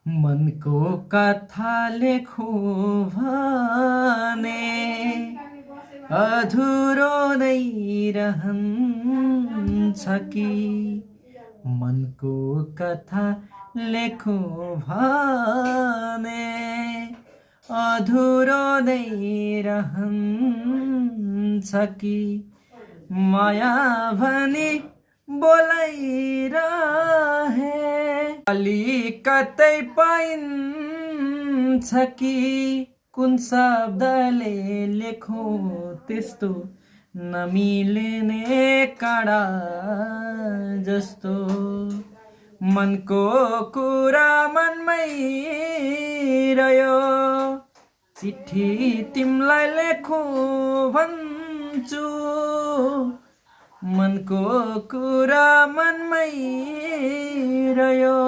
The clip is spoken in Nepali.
मनको कथा लेखु भने अधुरो नै रहन्छ कि मनको कथा लेखु भने अधुरो नै रहन्छ कि माया भनी बोलाइरहे अलि कतै पाइन्छ कि कुन शब्दले लेखौँ त्यस्तो नमिल्ने काँडा जस्तो मनको कुरा मनमै रह्यो चिठी तिमलाई लेखौँ भन्छु मनको कुरा मनमै रह्यो।